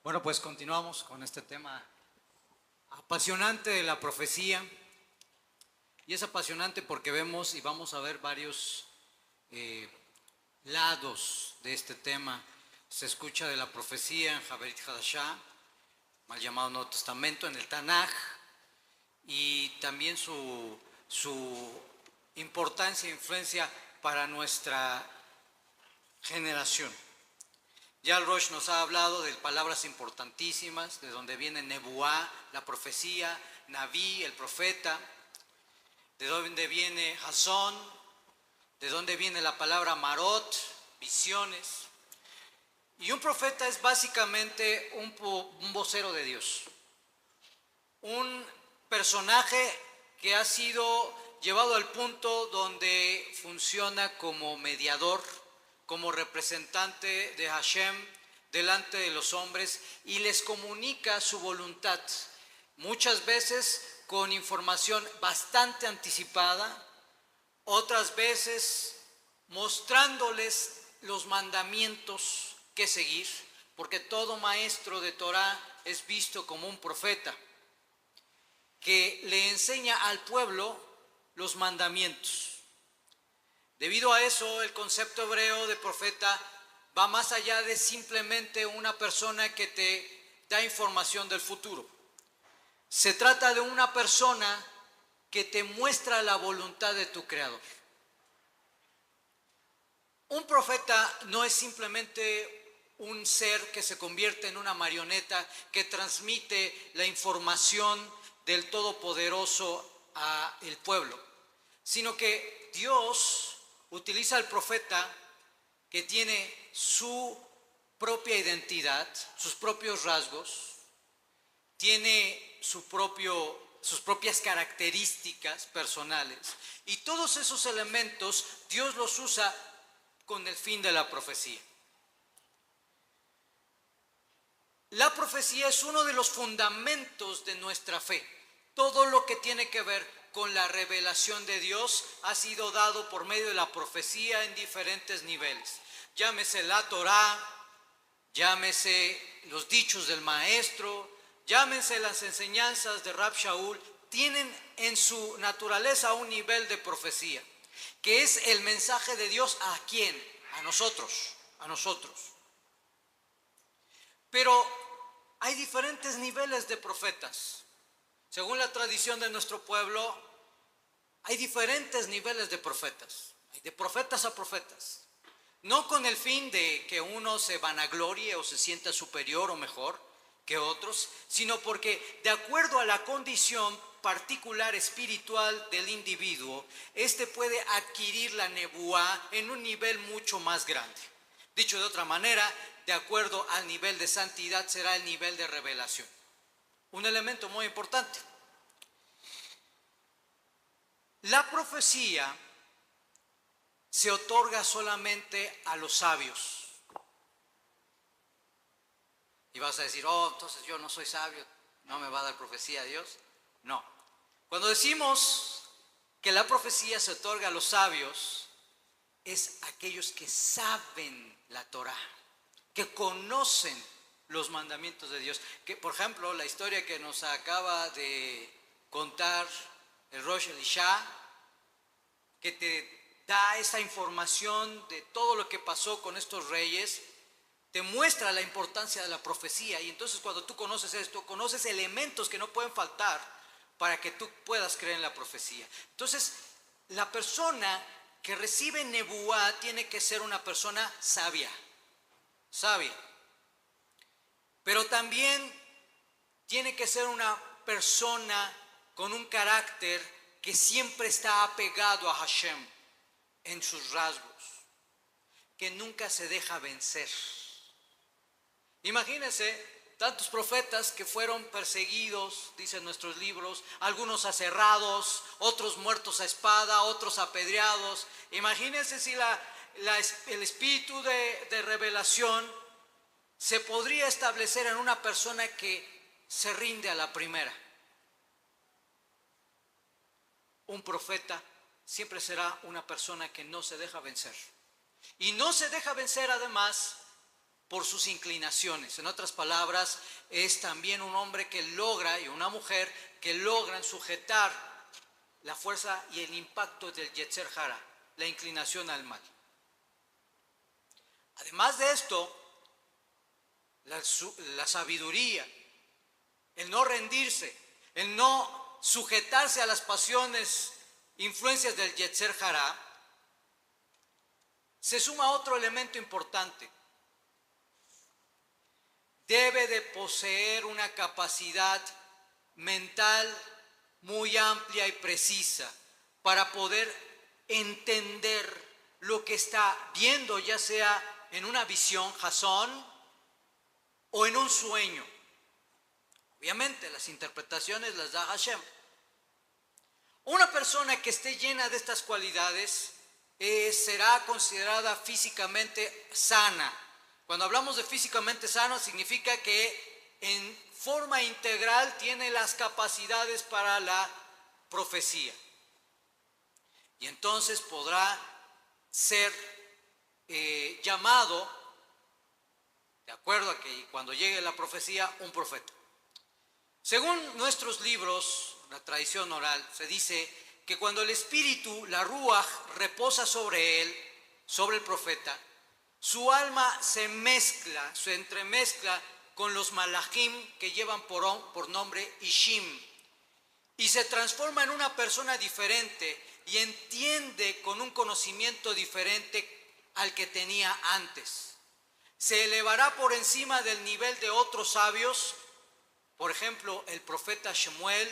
Bueno, pues continuamos con este tema apasionante de la profecía. Y es apasionante porque vemos y vamos a ver varios eh, lados de este tema. Se escucha de la profecía en Jaberit Hadashah, mal llamado Nuevo Testamento, en el Tanaj, y también su importancia e influencia para nuestra generación. Ya el Rosh nos ha hablado de palabras importantísimas, de donde viene Nebuá, la profecía, Naví, el profeta, de donde viene Jasón, de donde viene la palabra Marot, visiones. Y un profeta es básicamente un vocero de Dios, un personaje que ha sido llevado al punto donde funciona como mediador, como representante de Hashem delante de los hombres y les comunica su voluntad, muchas veces con información bastante anticipada, otras veces mostrándoles los mandamientos que seguir, porque todo maestro de Torah es visto como un profeta que le enseña al pueblo los mandamientos. Debido a eso, el concepto hebreo de profeta va más allá de simplemente una persona que te da información del futuro. Se trata de una persona que te muestra la voluntad de tu Creador. Un profeta no es simplemente un ser que se convierte en una marioneta que transmite la información del Todopoderoso al pueblo, sino que Dios utiliza al profeta que tiene su propia identidad, sus propios rasgos, tiene sus propias características personales, y todos esos elementos Dios los usa con el fin de la profecía. La profecía es uno de los fundamentos de nuestra fe. Todo lo que tiene que ver con la revelación de Dios ha sido dado por medio de la profecía en diferentes niveles. Llámese la Torá, llámese los dichos del maestro, llámense las enseñanzas de Rab Shaul, tienen en su naturaleza un nivel de profecía, que es el mensaje de Dios ¿a quién? A nosotros, a nosotros. Pero hay diferentes niveles de profetas. Según la tradición de nuestro pueblo, hay diferentes niveles de profetas, de profetas a profetas. No con el fin de que uno se vanaglorie o se sienta superior o mejor que otros, sino porque de acuerdo a la condición particular espiritual del individuo, éste puede adquirir la nebuá en un nivel mucho más grande. Dicho de otra manera, de acuerdo al nivel de santidad será el nivel de revelación. Un elemento muy importante. La profecía se otorga solamente a los sabios. Y vas a decir, oh, entonces yo no soy sabio, ¿no me va a dar profecía a Dios? No. Cuando decimos que la profecía se otorga a los sabios, es aquellos que saben la Torá, que conocen los mandamientos de Dios. Que, por ejemplo, la historia que nos acaba de contar el Rosh Elisha, que te da esa información de todo lo que pasó con estos reyes, te muestra la importancia de la profecía. Y entonces cuando tú conoces esto, conoces elementos que no pueden faltar para que tú puedas creer en la profecía. Entonces, la persona que recibe nebuá tiene que ser una persona sabia, sabia. Pero también tiene que ser una persona con un carácter que siempre está apegado a Hashem en sus rasgos, que nunca se deja vencer. Imagínense tantos profetas que fueron perseguidos, dicen nuestros libros, algunos aserrados, otros muertos a espada, otros apedreados. Imagínense si el espíritu de revelación se podría establecer en una persona que se rinde a la primera. Un profeta siempre será una persona que no se deja vencer. Y no se deja vencer además por sus inclinaciones. En otras palabras, es también un hombre que logra y una mujer que logran sujetar la fuerza y el impacto del Yetzer Hara, la inclinación al mal. Además de esto, la sabiduría, el no rendirse, el no sujetarse a las pasiones, influencias del Yetzer Hara, se suma otro elemento importante. Debe de poseer una capacidad mental muy amplia y precisa para poder entender lo que está viendo, ya sea en una visión, Jasón, o en un sueño. Obviamente las interpretaciones las da Hashem. Una persona que esté llena de estas cualidades será considerada físicamente sana. Cuando hablamos de físicamente sano, significa que en forma integral tiene las capacidades para la profecía. Y entonces podrá ser llamado, de acuerdo a que cuando llegue la profecía, un profeta. Según nuestros libros, la tradición oral, se dice que cuando el espíritu, la ruaj, reposa sobre él, sobre el profeta, su alma se mezcla, se entremezcla con los malachim que llevan por nombre Ishim, y se transforma en una persona diferente y entiende con un conocimiento diferente al que tenía antes. Se elevará por encima del nivel de otros sabios. Por ejemplo, el profeta Shemuel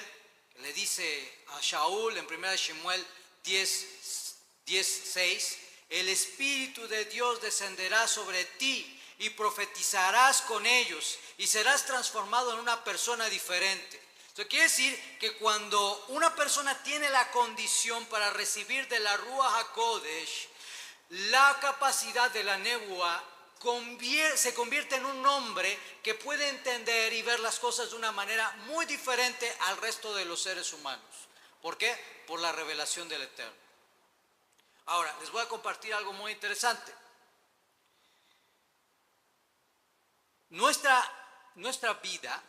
le dice a Shaul en 1 Shemuel 10:6, el Espíritu de Dios descenderá sobre ti y profetizarás con ellos y serás transformado en una persona diferente. Esto quiere decir que cuando una persona tiene la condición para recibir de la Ruach HaKodesh la capacidad de la Nebuá, se convierte en un hombre que puede entender y ver las cosas de una manera muy diferente al resto de los seres humanos. ¿Por qué? Por la revelación del Eterno. Ahora, les voy a compartir algo muy interesante. Nuestra vida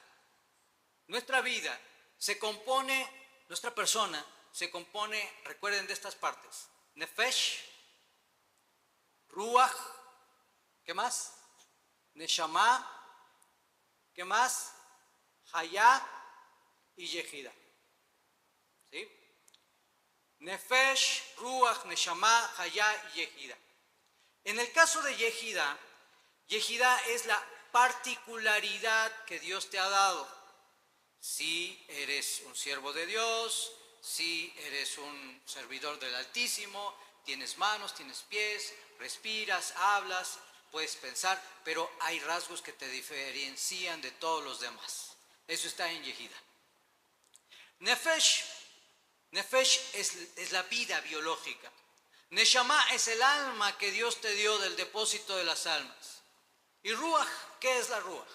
se compone, nuestra persona se compone, recuerden, de estas partes: Nefesh, Ruach, ¿qué más? Neshama, ¿qué más? Hayá y Yehida. ¿Sí? Nefesh, Ruach, Neshama, Hayá y Yehida. En el caso de Yehida, Yehida es la particularidad que Dios te ha dado. Si eres un siervo de Dios, si eres un servidor del Altísimo, tienes manos, tienes pies, respiras, hablas, puedes pensar, pero hay rasgos que te diferencian de todos los demás. Eso está en Yehida. Nefesh es la vida biológica. Neshama es el alma que Dios te dio del depósito de las almas. Y Ruach, ¿qué es la Ruach?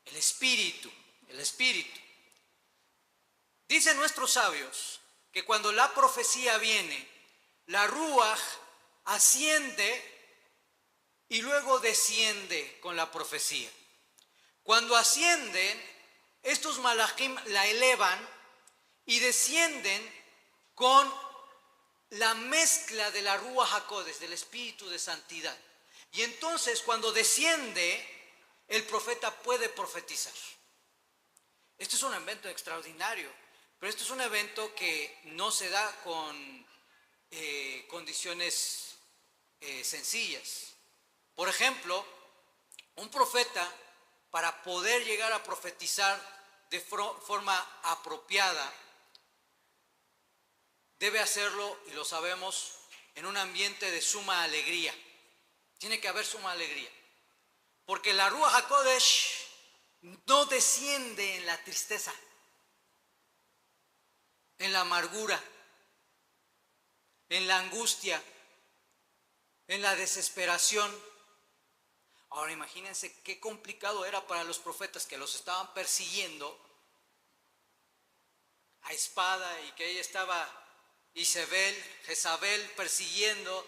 El espíritu. Dicen nuestros sabios que cuando la profecía viene, la Ruach asciende y luego desciende con la profecía. Cuando ascienden, estos malachim la elevan y descienden con la mezcla de la Ruach HaKodesh, del espíritu de santidad. Y entonces cuando desciende, el profeta puede profetizar. Este es un evento extraordinario, pero esto es un evento que no se da con condiciones sencillas. Por ejemplo, un profeta, para poder llegar a profetizar de forma apropiada, debe hacerlo, y lo sabemos, en un ambiente de suma alegría. Tiene que haber suma alegría. Porque la Ruach HaKodesh no desciende en la tristeza, en la amargura, en la angustia, en la desesperación. Ahora imagínense qué complicado era para los profetas que los estaban persiguiendo a espada, y que ella estaba Jezabel persiguiendo,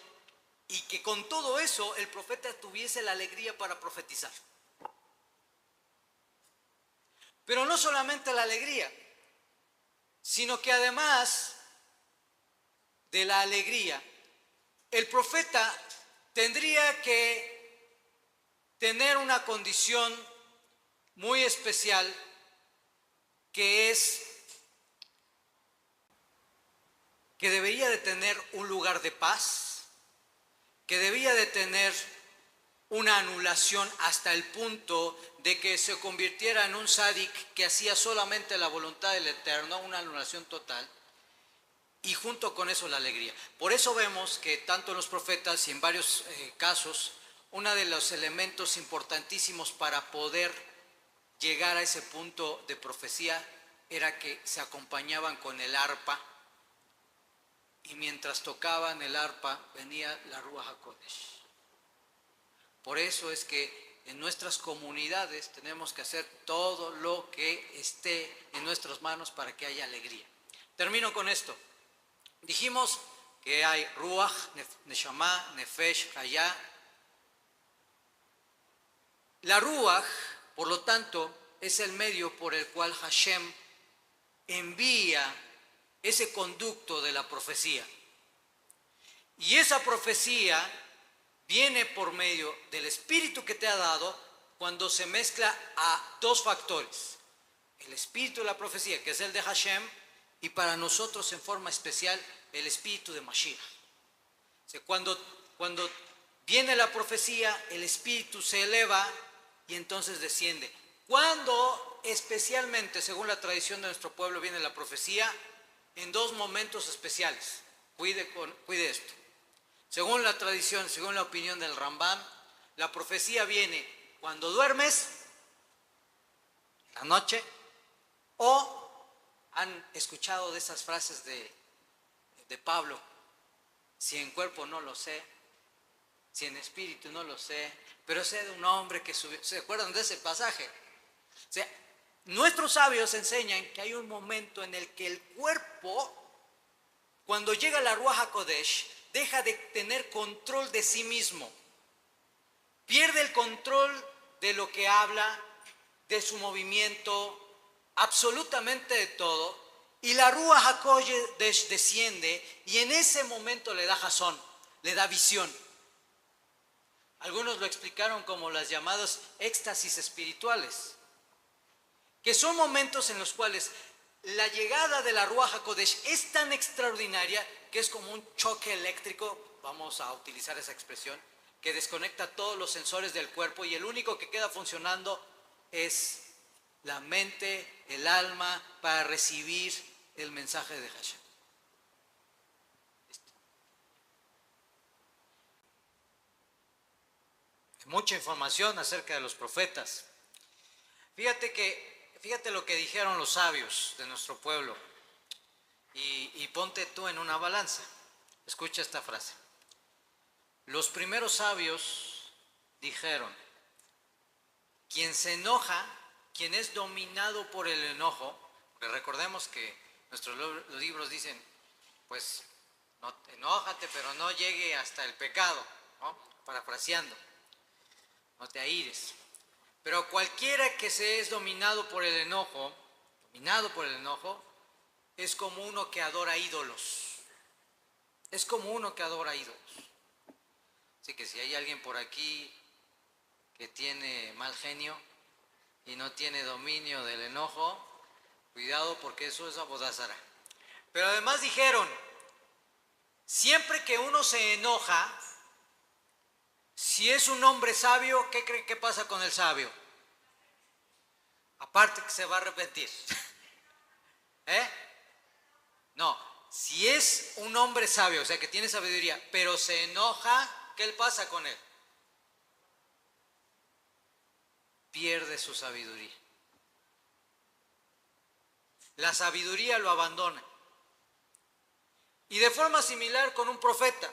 y que con todo eso el profeta tuviese la alegría para profetizar. Pero no solamente la alegría, sino que además de la alegría, el profeta tendría que tener una condición muy especial, que es que debería de tener un lugar de paz, que debía de tener una anulación hasta el punto de que se convirtiera en un sádic que hacía solamente la voluntad del Eterno, una anulación total, y junto con eso la alegría. Por eso vemos que tanto en los profetas y en varios casos, uno de los elementos importantísimos para poder llegar a ese punto de profecía era que se acompañaban con el arpa, y mientras tocaban el arpa venía la Ruach HaKodesh. Por eso es que en nuestras comunidades tenemos que hacer todo lo que esté en nuestras manos para que haya alegría. Termino con esto. Dijimos que hay Ruach, Neshama, Nefesh, Hayá. La Ruach, por lo tanto, es el medio por el cual Hashem envía ese conducto de la profecía. Y esa profecía viene por medio del Espíritu que te ha dado cuando se mezcla a dos factores. El Espíritu de la profecía, que es el de Hashem, y para nosotros en forma especial el Espíritu de Mashiach. O sea, cuando viene la profecía, el Espíritu se eleva y entonces desciende. Cuando especialmente, según la tradición de nuestro pueblo, viene la profecía, en dos momentos especiales. Cuide esto. Según la tradición, según la opinión del Rambam, la profecía viene cuando duermes, en la noche, o han escuchado de esas frases de Pablo: si en cuerpo no lo sé, si en espíritu no lo sé, pero sé de un hombre que subió. ¿Se acuerdan de ese pasaje? O sea, nuestros sabios enseñan que hay un momento en el que el cuerpo, cuando llega la Ruach HaKodesh, deja de tener control de sí mismo. Pierde el control de lo que habla, de su movimiento, absolutamente de todo. Y la Ruach HaKodesh desciende y en ese momento le da jazón, le da visión. Algunos lo explicaron como las llamadas éxtasis espirituales, que son momentos en los cuales la llegada de la Ruach HaKodesh es tan extraordinaria que es como un choque eléctrico, vamos a utilizar esa expresión, que desconecta todos los sensores del cuerpo y el único que queda funcionando es la mente, el alma, para recibir el mensaje de Hashem. Mucha información acerca de los profetas. Fíjate lo que dijeron los sabios de nuestro pueblo y ponte tú en una balanza. Escucha esta frase. Los primeros sabios dijeron: quien se enoja, quien es dominado por el enojo, porque recordemos que nuestros libros dicen, pues, no, enójate, pero no llegue hasta el pecado, ¿no? Parafraseando, no te aires. Pero cualquiera que se es dominado por el enojo, es como uno que adora ídolos. Es como uno que adora ídolos. Así que si hay alguien por aquí que tiene mal genio y no tiene dominio del enojo, cuidado, porque eso es abodázara. Pero además dijeron, siempre que uno se enoja, si es un hombre sabio, ¿qué creen que pasa con el sabio? Aparte que se va a arrepentir. No, si es un hombre sabio, o sea que tiene sabiduría, pero se enoja, ¿qué le pasa con él? Pierde su sabiduría. La sabiduría lo abandona. Y de forma similar con un profeta.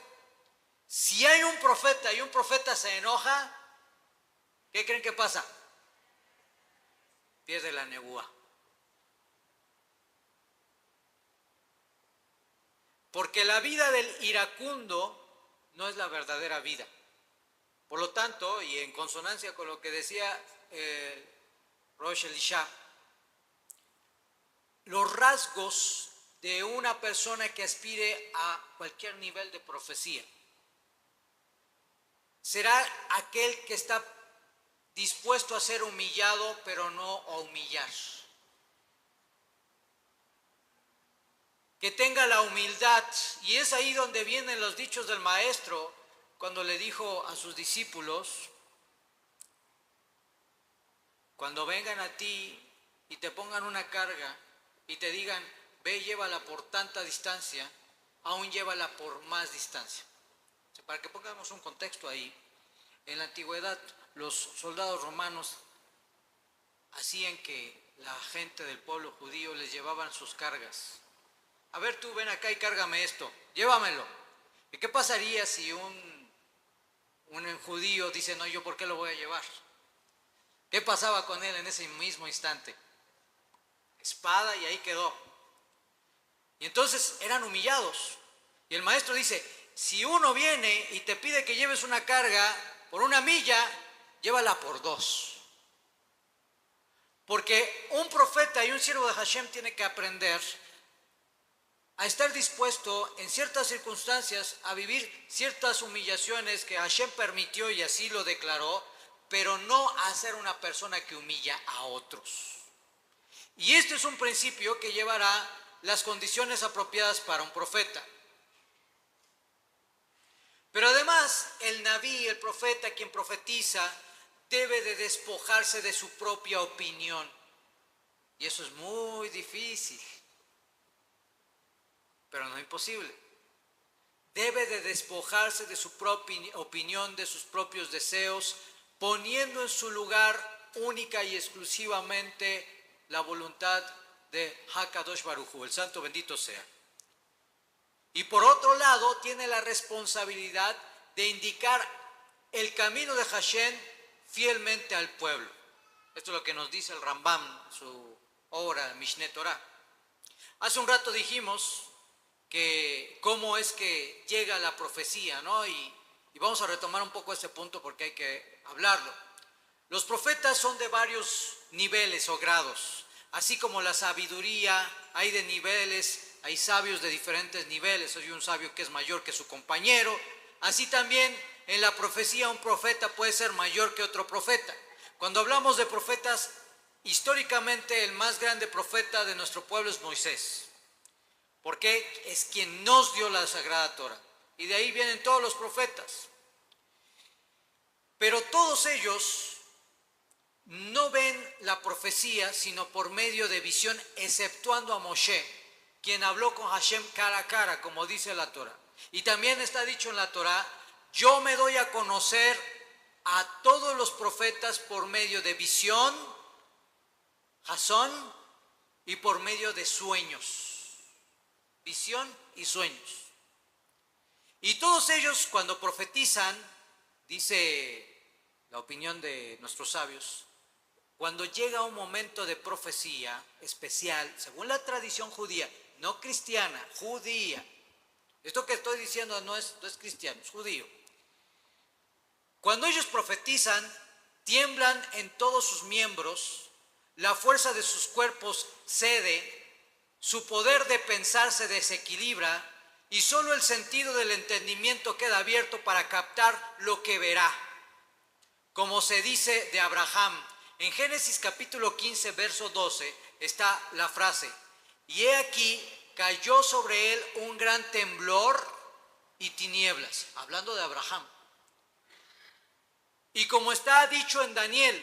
Si hay un profeta y un profeta se enoja, ¿qué creen que pasa? Pierde la nebuá. Porque la vida del iracundo no es la verdadera vida. Por lo tanto, y en consonancia con lo que decía Rosh Elisha, los rasgos de una persona que aspire a cualquier nivel de profecía será aquel que está dispuesto a ser humillado, pero no a humillar. Que tenga la humildad, y es ahí donde vienen los dichos del maestro, cuando le dijo a sus discípulos: cuando vengan a ti y te pongan una carga y te digan, ve, llévala por tanta distancia, aún llévala por más distancia. O sea, para que pongamos un contexto ahí, en la antigüedad los soldados romanos hacían que la gente del pueblo judío les llevaban sus cargas. A ver, tú ven acá y cárgame esto, llévamelo. ¿Y qué pasaría si un judío dice, no, yo por qué lo voy a llevar? ¿Qué pasaba con él en ese mismo instante? Espada, y ahí quedó. Y entonces eran humillados. Y el maestro dice, si uno viene y te pide que lleves una carga por 1 milla, llévala por 2. Porque un profeta y un siervo de Hashem tiene que aprender a estar dispuesto en ciertas circunstancias a vivir ciertas humillaciones que Hashem permitió y así lo declaró, pero no a ser una persona que humilla a otros. Y este es un principio que llevará las condiciones apropiadas para un profeta. Pero además, el Nabí, el profeta, quien profetiza, debe de despojarse de su propia opinión. Y eso es muy difícil, pero no imposible. Debe de despojarse de su propia opinión, de sus propios deseos, poniendo en su lugar única y exclusivamente la voluntad de Hakadosh Baruj Hu, el santo bendito sea. Y por otro lado, tiene la responsabilidad de indicar el camino de Hashem fielmente al pueblo. Esto es lo que nos dice el Rambam, su obra Mishneh Torah. Hace un rato dijimos que cómo es que llega la profecía, ¿no? Y vamos a retomar un poco ese punto porque hay que hablarlo. Los profetas son de varios niveles o grados, así como la sabiduría hay de niveles. Hay sabios de diferentes niveles, hay un sabio que es mayor que su compañero, así también en la profecía un profeta puede ser mayor que otro profeta. Cuando hablamos de profetas, históricamente el más grande profeta de nuestro pueblo es Moisés, porque es quien nos dio la Sagrada Torah, y de ahí vienen todos los profetas. Pero todos ellos no ven la profecía sino por medio de visión, exceptuando a Moshe, quien habló con Hashem cara a cara, como dice la Torah. Y también está dicho en la Torah, yo me doy a conocer a todos los profetas por medio de visión, Jasón, y por medio de sueños. Visión y sueños. Y todos ellos cuando profetizan, dice la opinión de nuestros sabios, cuando llega un momento de profecía especial, según la tradición judía, no cristiana, judía. Esto que estoy diciendo no es cristiano, es judío. Cuando ellos profetizan, tiemblan en todos sus miembros, la fuerza de sus cuerpos cede, su poder de pensar se desequilibra y solo el sentido del entendimiento queda abierto para captar lo que verá. Como se dice de Abraham, en Génesis capítulo 15, verso 12, está la frase, y he aquí, cayó sobre él un gran temblor y tinieblas, hablando de Abraham. Y como está dicho en Daniel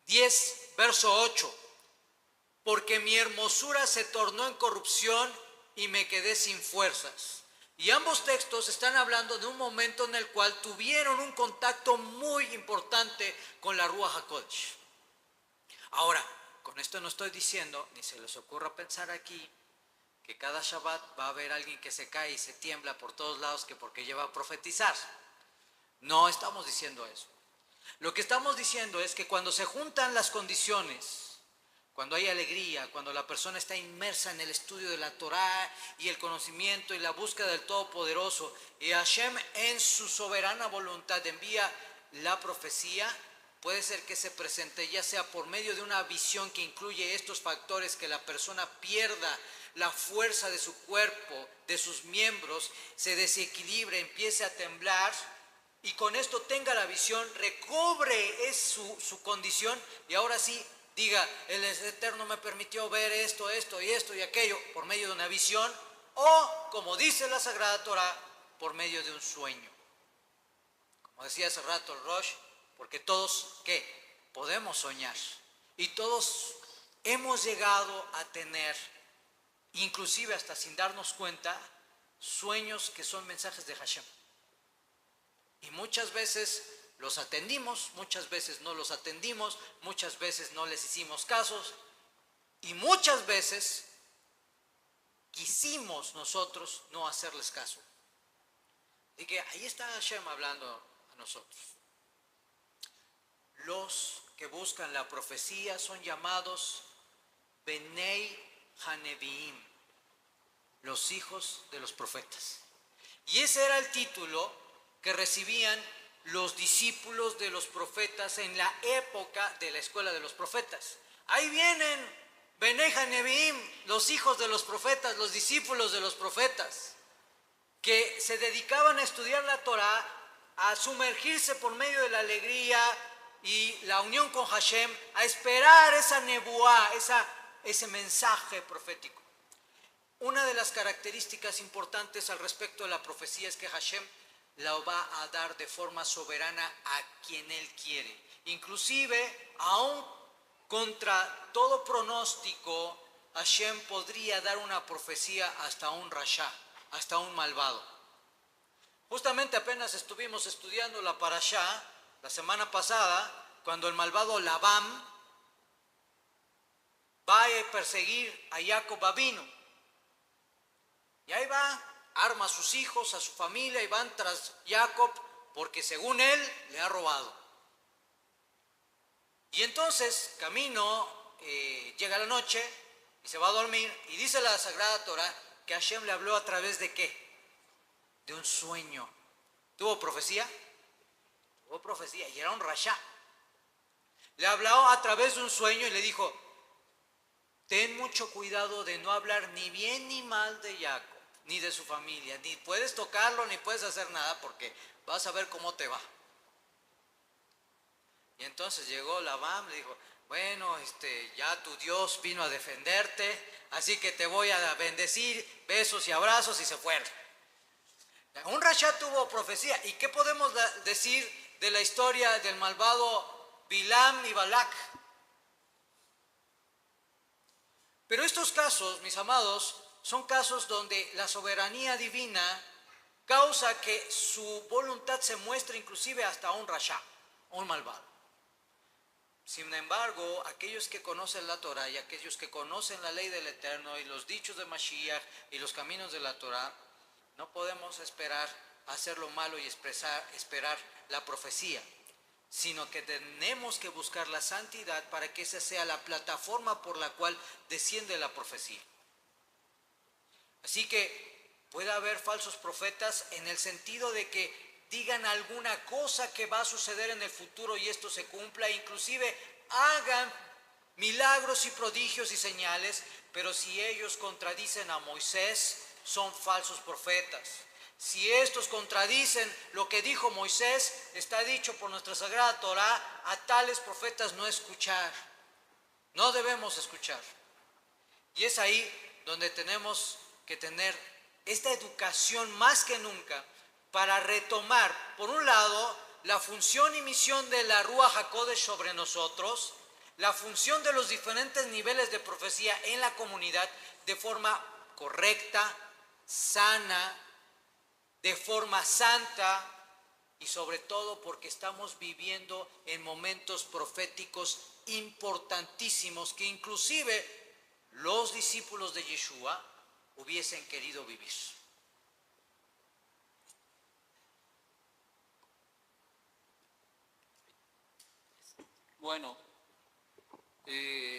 10, verso 8, porque mi hermosura se tornó en corrupción y me quedé sin fuerzas. Y ambos textos están hablando de un momento en el cual tuvieron un contacto muy importante con la Ruach HaKodesh. Ahora, con esto no estoy diciendo, ni se les ocurra pensar aquí, que cada Shabbat va a haber alguien que se cae y se tiembla por todos lados que porque lleva a profetizar. No estamos diciendo eso. Lo que estamos diciendo es que cuando se juntan las condiciones cuando hay alegría, cuando la persona está inmersa en el estudio de la Torá y el conocimiento y la búsqueda del Todopoderoso, y Hashem en su soberana voluntad envía la profecía, puede ser que se presente ya sea por medio de una visión que incluye estos factores, que la persona pierda la fuerza de su cuerpo, de sus miembros, se desequilibre, empiece a temblar, y con esto tenga la visión, recobre su condición, y ahora sí diga, el Eterno me permitió ver esto, esto y esto y aquello, por medio de una visión, o, como dice la Sagrada Torá, por medio de un sueño. Como decía hace rato el Rosh, porque todos, ¿qué? Podemos soñar. Y todos hemos llegado a tener, inclusive hasta sin darnos cuenta, sueños que son mensajes de Hashem. Y muchas veces los atendimos, muchas veces no los atendimos, muchas veces no les hicimos casos, y muchas veces quisimos nosotros no hacerles caso. Y que ahí está Hashem hablando a nosotros. Los que buscan la profecía son llamados Benei Haneviim, los hijos de los profetas. Y ese era el título que recibían los discípulos de los profetas en la época de la escuela de los profetas. Ahí vienen Benei Haneviim, los hijos de los profetas, los discípulos de los profetas, que se dedicaban a estudiar la Torá, a sumergirse por medio de la alegría y la unión con Hashem, a esperar esa nebuá, ese mensaje profético. Una de las características importantes al respecto de la profecía es que Hashem la va a dar de forma soberana a quien Él quiere. Inclusive, aún contra todo pronóstico, Hashem podría dar una profecía hasta un rasha, hasta un malvado. Justamente apenas estuvimos estudiando la parashá la semana pasada, cuando el malvado Labán va a perseguir a Jacob Avinu. Y ahí va, arma a sus hijos, a su familia, y van tras Jacob porque según él le ha robado. Y entonces, camino, llega la noche y se va a dormir, y dice la Sagrada Torá que Hashem le habló a través de ¿qué? De un sueño. ¿Tuvo profecía? Tuvo profecía, y era un rasha. Le habló a través de un sueño y le dijo: ten mucho cuidado de no hablar ni bien ni mal de Jacob, ni de su familia, ni puedes tocarlo, ni puedes hacer nada, porque vas a ver cómo te va. Y entonces llegó Labán, le dijo: bueno, ya tu Dios vino a defenderte, así que te voy a bendecir, besos y abrazos, y se fueron. Un rasha tuvo profecía. ¿Y qué podemos decir de la historia del malvado Bilam y Balak? Pero estos casos, mis amados, son casos donde la soberanía divina causa que su voluntad se muestre inclusive hasta un rasha, un malvado. Sin embargo, aquellos que conocen la Torah y aquellos que conocen la ley del Eterno y los dichos de Mashiach y los caminos de la Torah, no podemos esperar hacer lo malo y esperar la profecía, sino que tenemos que buscar la santidad para que esa sea la plataforma por la cual desciende la profecía. Así que puede haber falsos profetas en el sentido de que digan alguna cosa que va a suceder en el futuro y esto se cumpla, inclusive hagan milagros y prodigios y señales, pero si ellos contradicen a Moisés, son falsos profetas. Si estos contradicen lo que dijo Moisés, está dicho por nuestra Sagrada Torá, a tales profetas no escuchar. No debemos escuchar. Y es ahí donde tenemos que tener esta educación más que nunca para retomar, por un lado, la función y misión de la Ruach HaKodesh sobre nosotros, la función de los diferentes niveles de profecía en la comunidad de forma correcta, sana, de forma santa, y sobre todo porque estamos viviendo en momentos proféticos importantísimos que inclusive los discípulos de Yeshua hubiesen querido vivir. Bueno,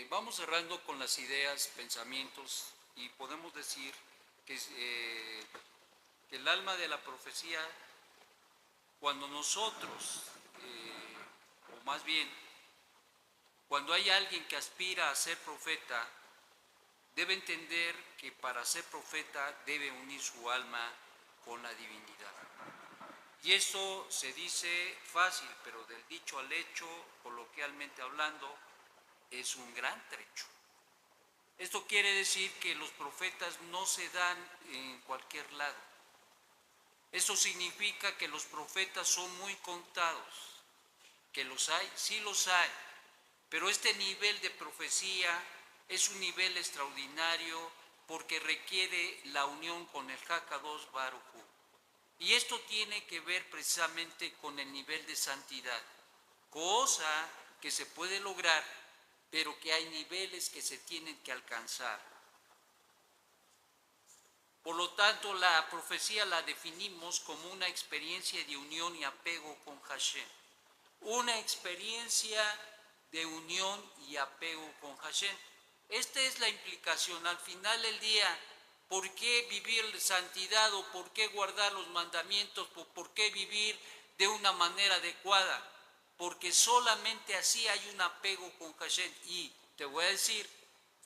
Vamos cerrando con las ideas, pensamientos, y podemos decir que el alma de la profecía, cuando nosotros, o más bien, cuando hay alguien que aspira a ser profeta, debe entender que para ser profeta debe unir su alma con la divinidad. Y eso se dice fácil, pero del dicho al hecho, coloquialmente hablando, es un gran trecho. Esto quiere decir que los profetas no se dan en cualquier lado. Eso significa que los profetas son muy contados. ¿Que los hay? Sí los hay. Pero este nivel de profecía es un nivel extraordinario porque requiere la unión con el Hakadosh Baruj Hu. Y esto tiene que ver precisamente con el nivel de santidad, cosa que se puede lograr, pero que hay niveles que se tienen que alcanzar. Por lo tanto, la profecía la definimos como una experiencia de unión y apego con Hashem. Una experiencia de unión y apego con Hashem. Esta es la implicación. Al final del día, ¿por qué vivir santidad o por qué guardar los mandamientos o por qué vivir de una manera adecuada? Porque solamente así hay un apego con Hashem. Y te voy a decir,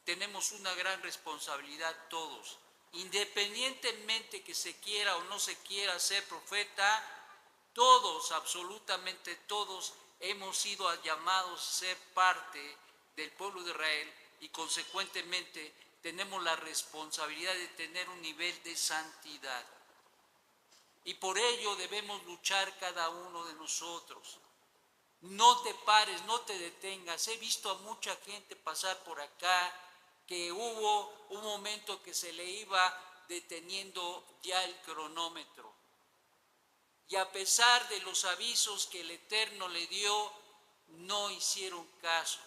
tenemos una gran responsabilidad todos. Independientemente que se quiera o no se quiera ser profeta, todos, absolutamente todos, hemos sido llamados a ser parte del pueblo de Israel y consecuentemente tenemos la responsabilidad de tener un nivel de santidad. Y por ello debemos luchar cada uno de nosotros. No te pares, no te detengas. He visto a mucha gente pasar por acá que hubo un momento que se le iba deteniendo ya el cronómetro. Y a pesar de los avisos que el Eterno le dio, no hicieron caso.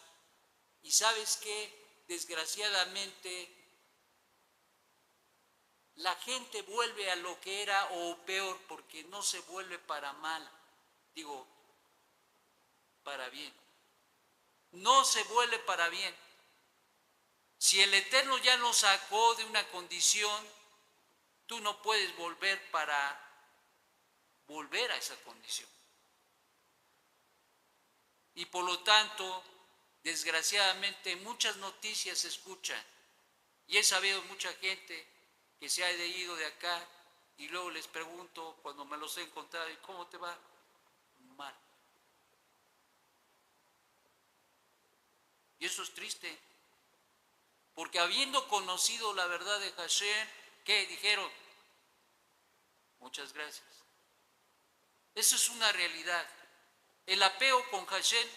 ¿Y sabes qué? Desgraciadamente, la gente vuelve a lo que era o peor, porque no se vuelve para mal, digo, para bien. No se vuelve para bien. Si el Eterno ya nos sacó de una condición, tú no puedes volver a esa condición. Y por lo tanto, desgraciadamente, muchas noticias se escuchan. Y he sabido mucha gente que se ha ido de acá y luego les pregunto, cuando me los he encontrado, ¿cómo te va? Mal. Y eso es triste. Porque habiendo conocido la verdad de Hashem, ¿qué dijeron? Muchas gracias. Eso es una realidad. El apego con Hashem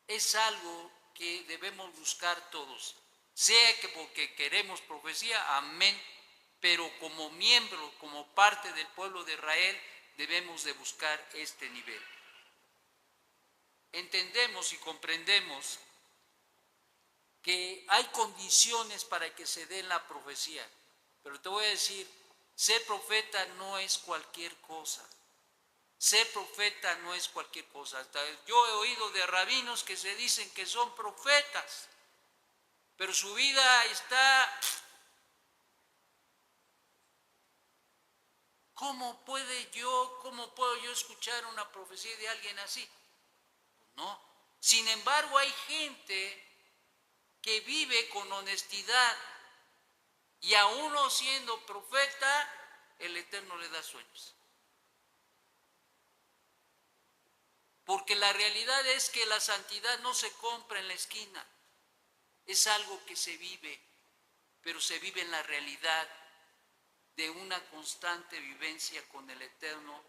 es algo que debemos buscar todos. Sea que porque queremos profecía, amén, pero como miembro, como parte del pueblo de Israel, debemos de buscar este nivel. Entendemos y comprendemos que hay condiciones para que se dé la profecía, pero te voy a decir, ser profeta no es cualquier cosa. Ser profeta no es cualquier cosa. Yo he oído de rabinos que se dicen que son profetas, pero su vida está... ¿Cómo puedo yo escuchar una profecía de alguien así? No. Sin embargo, hay gente que vive con honestidad y aún no siendo profeta, el Eterno le da sueños. Porque la realidad es que la santidad no se compra en la esquina, es algo que se vive, pero se vive en la realidad de una constante vivencia con el Eterno,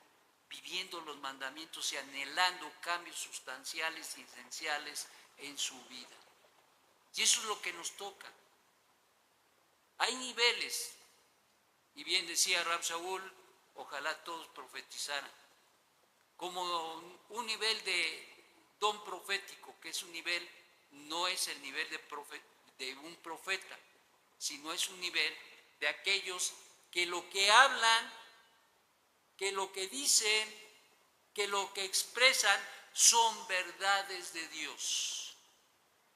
viviendo los mandamientos y anhelando cambios sustanciales y esenciales en su vida. Y eso es lo que nos toca. Hay niveles, y bien decía Rab Shaul, ojalá todos profetizaran, como un nivel de don profético, que es un nivel, no es el nivel de un profeta, sino es un nivel de aquellos que lo que hablan, que lo que dicen, que lo que expresan son verdades de Dios.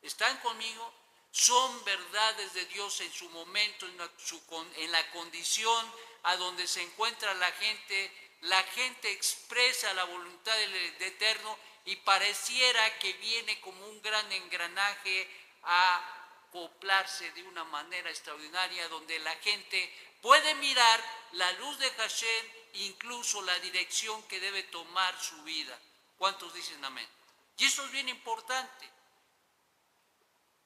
¿Están conmigo? Son verdades de Dios en su momento, en la condición a donde se encuentra la gente expresa la voluntad del Eterno y pareciera que viene como un gran engranaje a acoplarse de una manera extraordinaria, donde la gente puede mirar la luz de Hashem, incluso la dirección que debe tomar su vida. ¿Cuántos dicen amén? Y eso es bien importante.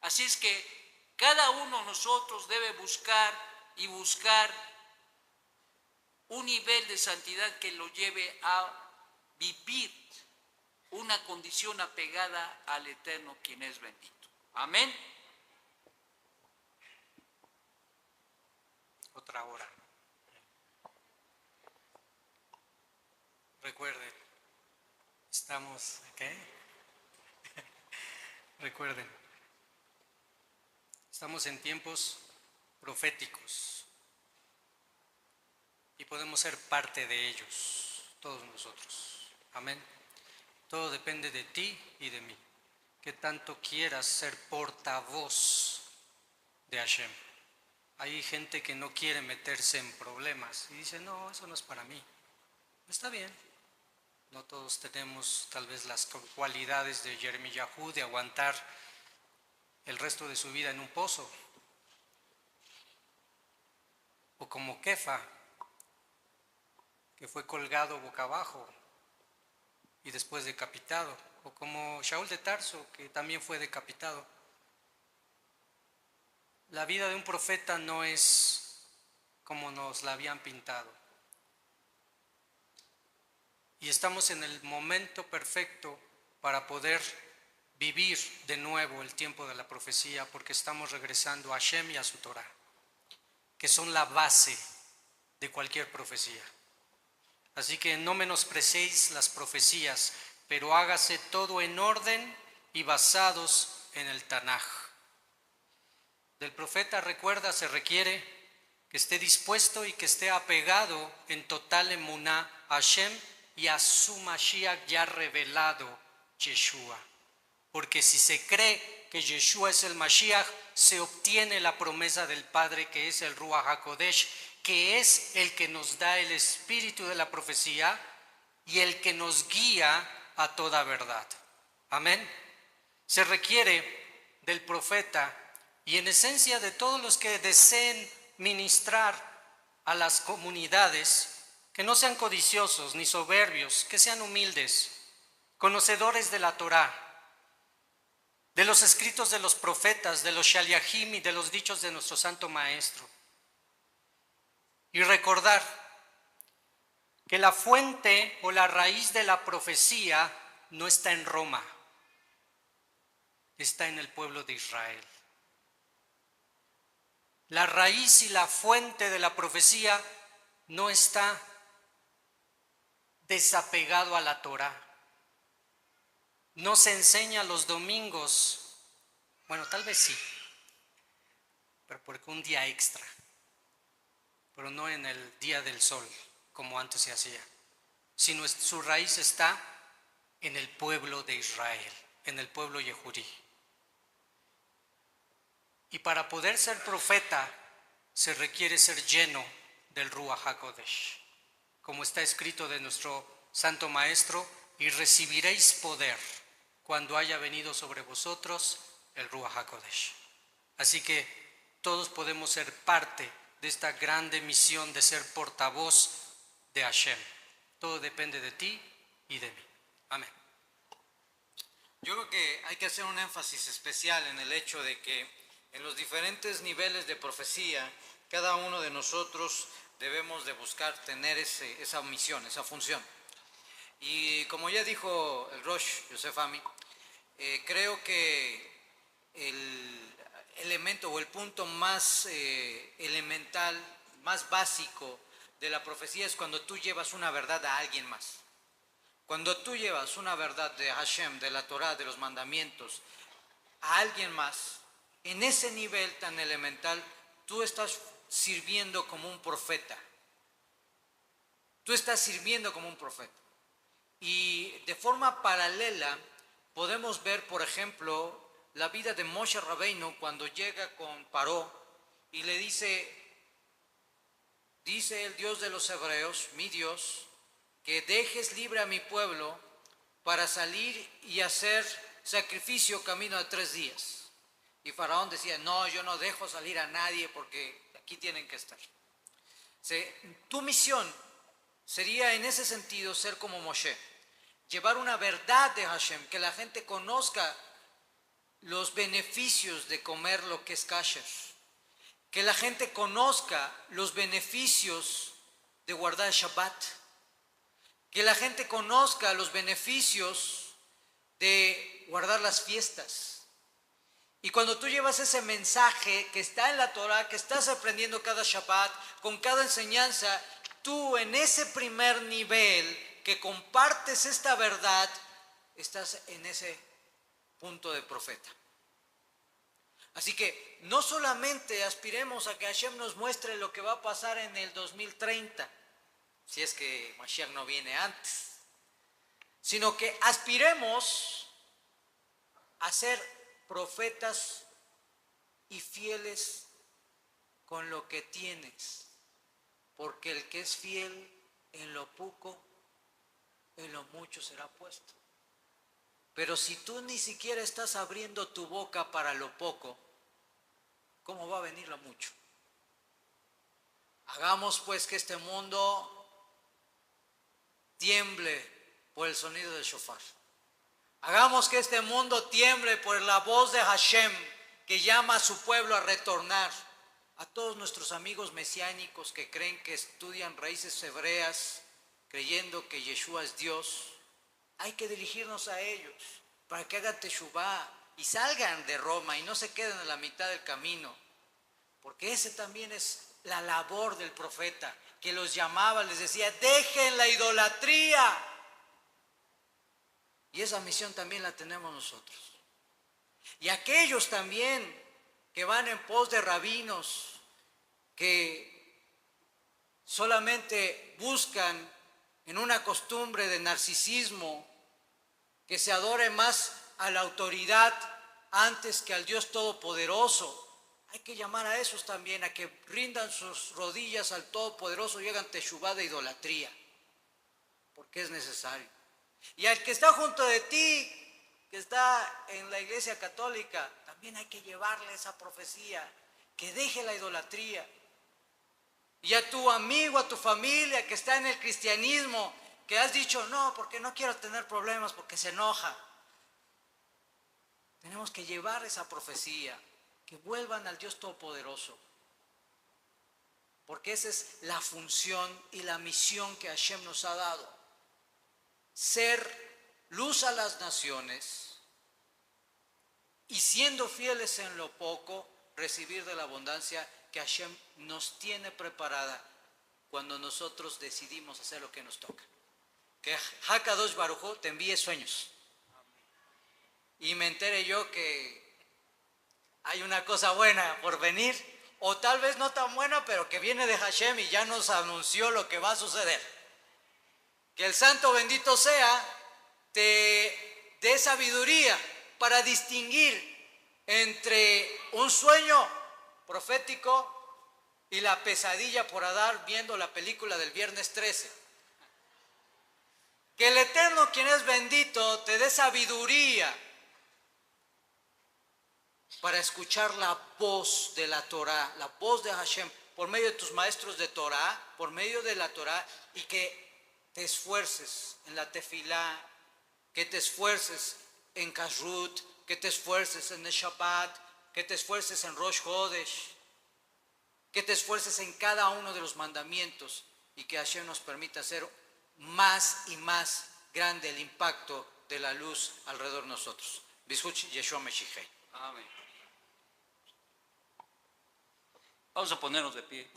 Así es que cada uno de nosotros debe buscar un nivel de santidad que lo lleve a vivir una condición apegada al Eterno, quien es bendito. Amén. Otra hora. Recuerden, estamos, ¿qué? Recuerden, estamos en tiempos proféticos y podemos ser parte de ellos, todos nosotros. Amén. Todo depende de ti y de mí. Que tanto quieras ser portavoz de Hashem. Hay gente que no quiere meterse en problemas y dice, no, eso no es para mí. Está bien. No todos tenemos tal vez las cualidades de Yermiyahu de aguantar el resto de su vida en un pozo. O como Kefa, que fue colgado boca abajo y después decapitado. O como Shaul de Tarso, que también fue decapitado. La vida de un profeta no es como nos la habían pintado. Y estamos en el momento perfecto para poder vivir de nuevo el tiempo de la profecía, porque estamos regresando a Hashem y a su Torah, que son la base de cualquier profecía. Así que no menosprecéis las profecías, pero hágase todo en orden y basados en el Tanaj. Del profeta, recuerda, se requiere que esté dispuesto y que esté apegado en total emuná a Hashem y a su Mashiach ya revelado, Yeshua. Porque si se cree que Yeshua es el Mashiach, se obtiene la promesa del Padre, que es el Ruach HaKodesh, que es el que nos da el espíritu de la profecía y el que nos guía a toda verdad. Amén. Se requiere del profeta y en esencia de todos los que deseen ministrar a las comunidades, que no sean codiciosos ni soberbios, que sean humildes, conocedores de la Torá, de los escritos de los profetas, de los shaliachim y de los dichos de nuestro Santo Maestro. Y recordar que la fuente o la raíz de la profecía no está en Roma, está en el pueblo de Israel. La raíz y la fuente de la profecía no está desapegado a la Torá. No se enseña los domingos, bueno, tal vez sí, pero porque un día extra, pero no en el día del sol, como antes se hacía, sino su raíz está en el pueblo de Israel, en el pueblo Yehudí. Y para poder ser profeta se requiere ser lleno del Ruach HaKodesh, como está escrito de nuestro Santo Maestro, y recibiréis poder cuando haya venido sobre vosotros el Ruach HaKodesh. Así que todos podemos ser parte de esta grande misión de ser portavoz de Hashem. Todo depende de ti y de mí. Amén. Yo creo que hay que hacer un énfasis especial en el hecho de que en los diferentes niveles de profecía, cada uno de nosotros debemos de buscar tener esa misión, esa función. Y como ya dijo el Rosh Yosef Ami, creo que el elemento o el punto más elemental, más básico de la profecía es cuando tú llevas una verdad a alguien más. Cuando tú llevas una verdad de Hashem, de la Torah, de los mandamientos, a alguien más, en ese nivel tan elemental, tú estás sirviendo como un profeta. Tú estás sirviendo como un profeta. Y de forma paralela podemos ver, por ejemplo, la vida de Moshe Rabbeinu cuando llega con Paró y le dice el Dios de los hebreos, mi Dios, que dejes libre a mi pueblo para salir y hacer sacrificio camino de 3 días. Y Faraón decía, no, yo no dejo salir a nadie porque aquí tienen que estar. Tu misión sería en ese sentido ser como Moshe, llevar una verdad de Hashem, que la gente conozca los beneficios de comer lo que es kasher, que la gente conozca los beneficios de guardar Shabbat, que la gente conozca los beneficios de guardar las fiestas. Y cuando tú llevas ese mensaje que está en la Torah, que estás aprendiendo cada Shabbat, con cada enseñanza, tú en ese primer nivel que compartes esta verdad, estás en ese punto de profeta. Así que no solamente aspiremos a que Hashem nos muestre lo que va a pasar en el 2030, si es que Mashiach no viene antes, sino que aspiremos a ser profetas y fieles con lo que tienes, porque el que es fiel en lo poco, en lo mucho será puesto. Pero si tú ni siquiera estás abriendo tu boca para lo poco, ¿cómo va a venir lo mucho? Hagamos pues que este mundo tiemble por el sonido del shofar. Hagamos que este mundo tiemble por la voz de Hashem que llama a su pueblo a retornar. A todos nuestros amigos mesiánicos que creen que estudian raíces hebreas, creyendo que Yeshua es Dios, hay que dirigirnos a ellos para que hagan teshuvá y salgan de Roma y no se queden a la mitad del camino. Porque ese también es la labor del profeta, que los llamaba, les decía, dejen la idolatría. Y esa misión también la tenemos nosotros. Y aquellos también que van en pos de rabinos, que solamente buscan en una costumbre de narcisismo, que se adore más a la autoridad antes que al Dios Todopoderoso. Hay que llamar a esos también a que rindan sus rodillas al Todopoderoso y hagan teshuvá de idolatría, porque es necesario. Y al que está junto de ti, que está en la iglesia católica, también hay que llevarle esa profecía, que deje la idolatría. Y a tu amigo, a tu familia que está en el cristianismo, que has dicho, no, porque no quiero tener problemas, porque se enoja. Tenemos que llevar esa profecía, que vuelvan al Dios Todopoderoso. Porque esa es la función y la misión que Hashem nos ha dado. Ser luz a las naciones y siendo fieles en lo poco, recibir de la abundancia que Hashem nos tiene preparada cuando nosotros decidimos hacer lo que nos toca. Que Hakadosh Baruj Hu te envíe sueños. Y me entere yo que hay una cosa buena por venir, o tal vez no tan buena, pero que viene de Hashem y ya nos anunció lo que va a suceder. Que el santo bendito sea te dé sabiduría para distinguir entre un sueño profético y la pesadilla por andar viendo la película del viernes 13. Que el Eterno, quien es bendito, te dé sabiduría para escuchar la voz de la Torah, la voz de Hashem, por medio de tus maestros de Torah, por medio de la Torah, y que te esfuerces en la tefilá, que te esfuerces en kashrut, que te esfuerces en el Shabbat, que te esfuerces en Rosh Hodesh, que te esfuerces en cada uno de los mandamientos y que Hashem nos permita hacer más y más grande el impacto de la luz alrededor de nosotros. B'zchut Yeshua Mashiach. Amén. Vamos a ponernos de pie.